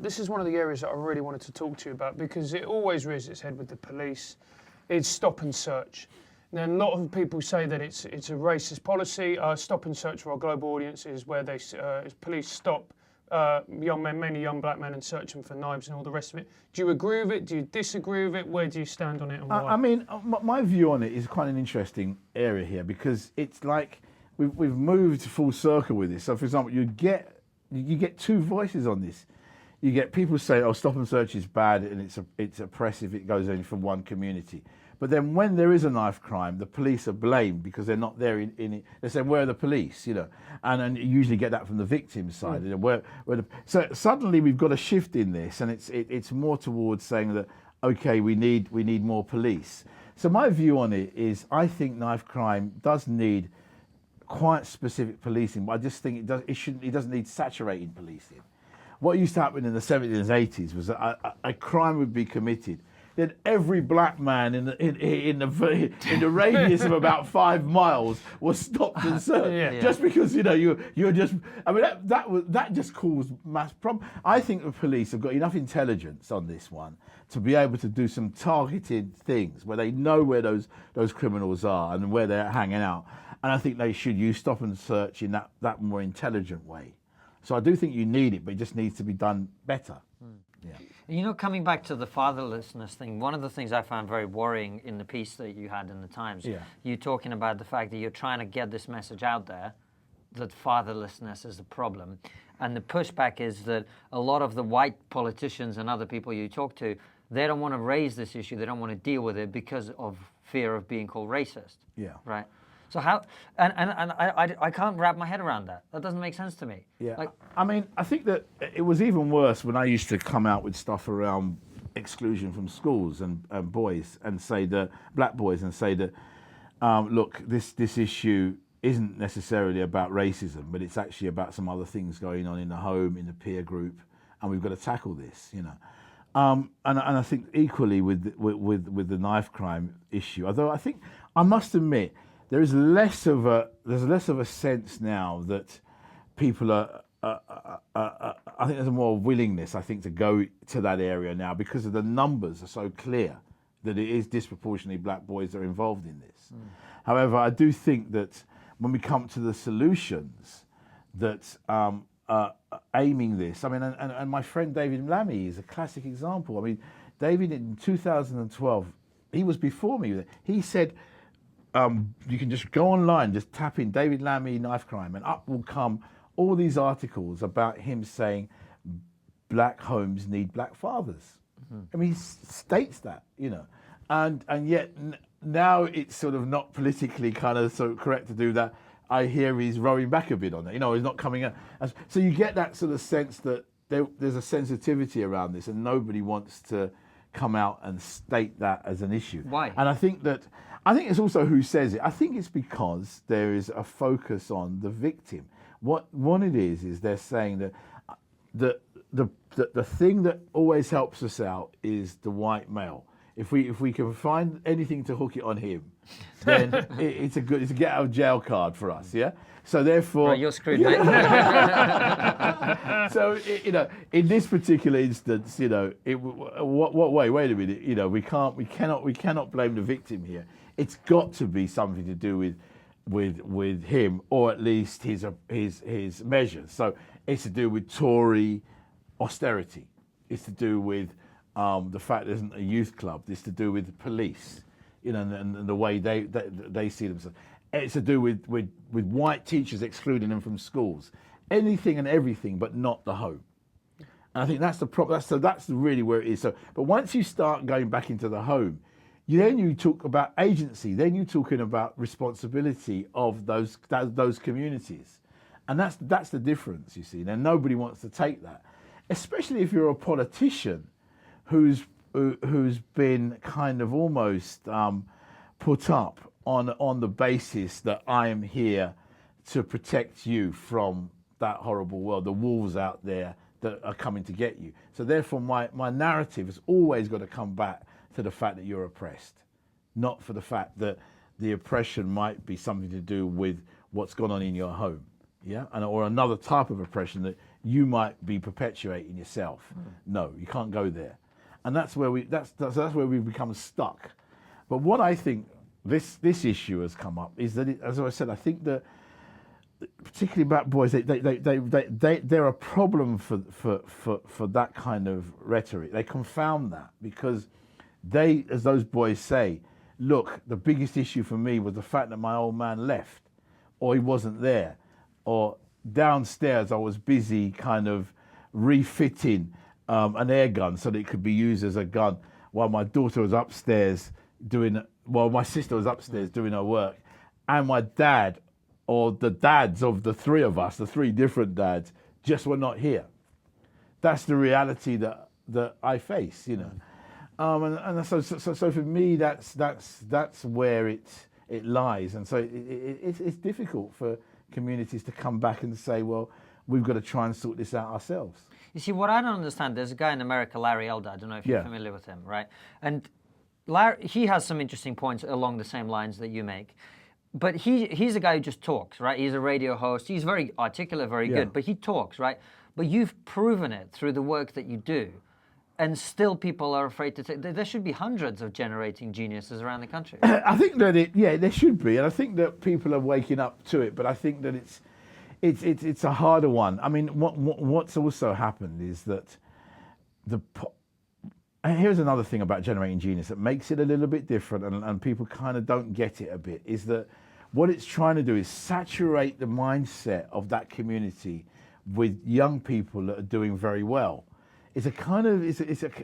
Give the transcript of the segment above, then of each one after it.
This is one of the areas that I really wanted to talk to you about because it always rears its head with the police. It's stop and search. Now, a lot of people say that it's a racist policy. Stop and search for our global audiences where they police stop young men, mainly young black men, and search them for knives and all the rest of it. Do you agree with it? Do you disagree with it? Where do you stand on it and why? I mean, my view on it is quite an interesting area here because it's like we've moved full circle with this. So, for example, you get two voices on this. You get people say, "Oh, stop and search is bad and it's oppressive. It goes only from one community." But then when there is a knife crime, the police are blamed because they're not there in it. They say, "Where are the police?" You know, and you usually get that from the victim side. You know, so suddenly we've got a shift in this, and it's more towards saying that okay, we need more police. So my view on it is, I think knife crime does need quite specific policing, but I just think it doesn't need saturating policing. What used to happen in the 70s and 80s was that a crime would be committed, then every black man in the radius of about 5 miles was stopped and searched, just because you're just. I mean that just caused mass problem. I think the police have got enough intelligence on this one to be able to do some targeted things where they know where those criminals are and where they're hanging out, and I think they should use stop and search in that more intelligent way. So I do think you need it, but it just needs to be done better. Yeah. You know, coming back to the fatherlessness thing, one of the things I found very worrying in the piece that you had in the Times, you talking about the fact that you're trying to get this message out there, that fatherlessness is a problem. And the pushback is that a lot of the white politicians and other people you talk to, they don't want to raise this issue, they don't want to deal with it because of fear of being called racist. Yeah. Right? So how, and I can't wrap my head around that. That doesn't make sense to me. Yeah, like, I mean, I think that it was even worse when I used to come out with stuff around exclusion from schools and boys, and say that black boys, and say that, look, this issue isn't necessarily about racism, but it's actually about some other things going on in the home, in the peer group, and we've got to tackle this, you know. And I think equally with the knife crime issue, although I must admit, there's less of a sense now that people are. I think there's a more willingness, I think, to go to that area now because of the numbers are so clear that it is disproportionately black boys that are involved in this. However, I do think that when we come to the solutions, that aiming this. I mean, and my friend David Lammy is a classic example. I mean, David in 2012, he was before me. He said. You can just go online, just tap in David Lammy knife crime, and up will come all these articles about him saying black homes need black fathers. I mean, he states that, you know, and yet now it's sort of not politically kind of so correct to do that. I hear he's rowing back a bit on it. You know, he's not coming out. So you get that sort of sense that there's a sensitivity around this, and nobody wants to come out and state that as an issue. Why? And I think it's also who says it. I think it's because there is a focus on the victim. What it is they're saying that the thing that always helps us out is the white male. If we can find anything to hook it on him, then it's a get out of jail card for us. Yeah. So therefore, right, you're screwed, mate. So you know, in this particular instance, you know, what way? Wait a minute. You know, we cannot blame the victim here. It's got to be something to do with him, or at least his measures. So it's to do with Tory austerity. It's to do with the fact there isn't a youth club. It's to do with the police, you know, and the way they see themselves. It's to do with white teachers excluding them from schools. Anything and everything, but not the home. And I think that's the problem. That's really where it is. So, but once you start going back into the home, you talk about agency. Then you're talking about responsibility of those communities, and that's the difference. You see, and nobody wants to take that, especially if you're a politician who's been kind of almost put up on the basis that I am here to protect you from that horrible world, the wolves out there that are coming to get you. So therefore my narrative has always got to come back to the fact that you're oppressed, not for the fact that the oppression might be something to do with what's gone on in your home. yeah, or another type of oppression that you might be perpetuating yourself. No, you can't go there, and that's where that's where we become stuck. But what I think this issue has come up is that, as I said, I think that particularly black boys, they're a problem for that kind of rhetoric. They confound that because they, as those boys say, look, the biggest issue for me was the fact that my old man left, or he wasn't there, or downstairs I was busy kind of refitting an air gun so that it could be used as a gun while my daughter was upstairs my sister was upstairs doing her work, and my dad, or the dads of the three of us, the three different dads, just were not here. That's the reality that I face, you know. And so for me, that's where it lies, and so it's difficult for communities to come back and say, well, we've got to try and sort this out ourselves. You see, what I don't understand, there's a guy in America, Larry Elder, I don't know if you're familiar with him, right? And Larry, he has some interesting points along the same lines that you make. But he's a guy who just talks, right? He's a radio host. He's very articulate, very good, but he talks, right? But you've proven it through the work that you do. And still people are afraid to take... There should be hundreds of generating geniuses around the country. I think that there should be. And I think that people are waking up to it. But I think that it's a harder one. I mean, what's also happened is that and here's another thing about generating genius that makes it a little bit different, and people kind of don't get it a bit, is that what it's trying to do is saturate the mindset of that community with young people that are doing very well. It's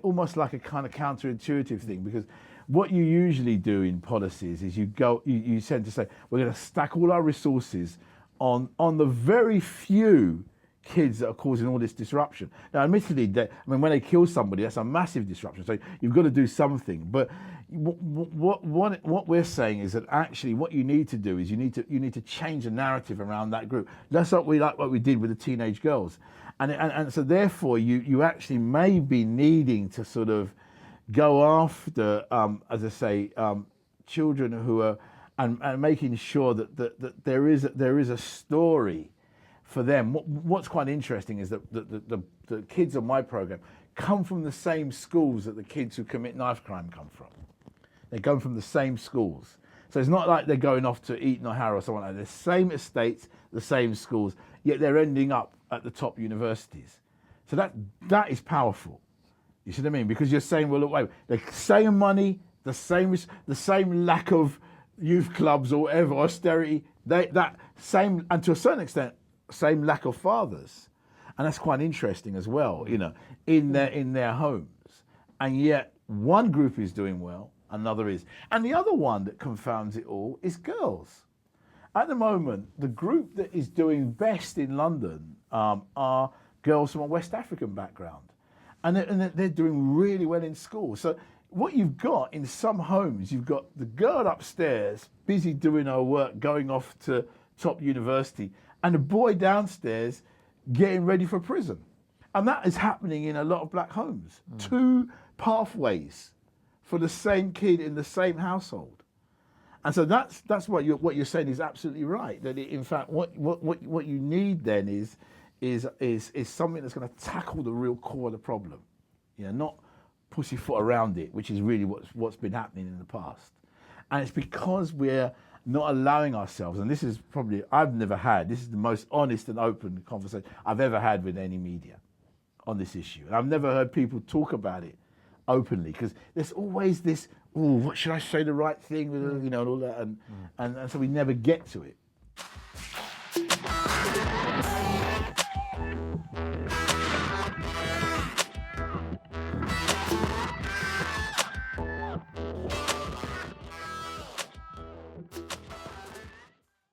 almost like a kind of counterintuitive thing, because what you usually do in policies is you tend to say, we're going to stack all our resources on the very few kids that are causing all this disruption. Now, admittedly, when they kill somebody, that's a massive disruption. So you've got to do something. But what we're saying is that actually, what you need to do is you need to change the narrative around that group. That's what we did with the teenage girls, and so therefore you actually may be needing to sort of go after, as I say, children who are and making sure that there is a story for them. What's quite interesting is that the kids on my program come from the same schools that the kids who commit knife crime come from. They come from the same schools. So it's not like they're going off to Eton or Harrow or someone like that. The same estates, the same schools, yet they're ending up at the top universities. So that is powerful. You see what I mean? Because you're saying, well, look, wait, the same money, the same lack of youth clubs or whatever, austerity, that same, and to a certain extent, same lack of fathers, and that's quite interesting as well, you know, in their homes, and yet one group is doing well, another is, and the other one that confounds it all is girls. At the moment, the group that is doing best in London are girls from a West African background, and they're doing really well in school. So what you've got in some homes, you've got the girl upstairs busy doing her work, going off to top university, and the boy downstairs getting ready for prison. And that is happening in a lot of black homes. Two pathways for the same kid in the same household. And so that's what you're saying is absolutely right. That in fact, what you need then is something that's going to tackle the real core of the problem. You know, not pussyfoot around it, which is really what's been happening in the past. And it's because we're not allowing ourselves, and this is probably, this is the most honest and open conversation I've ever had with any media on this issue. And I've never heard people talk about it openly, because there's always this, what should I say the right thing, you know, and all that, and so we never get to it.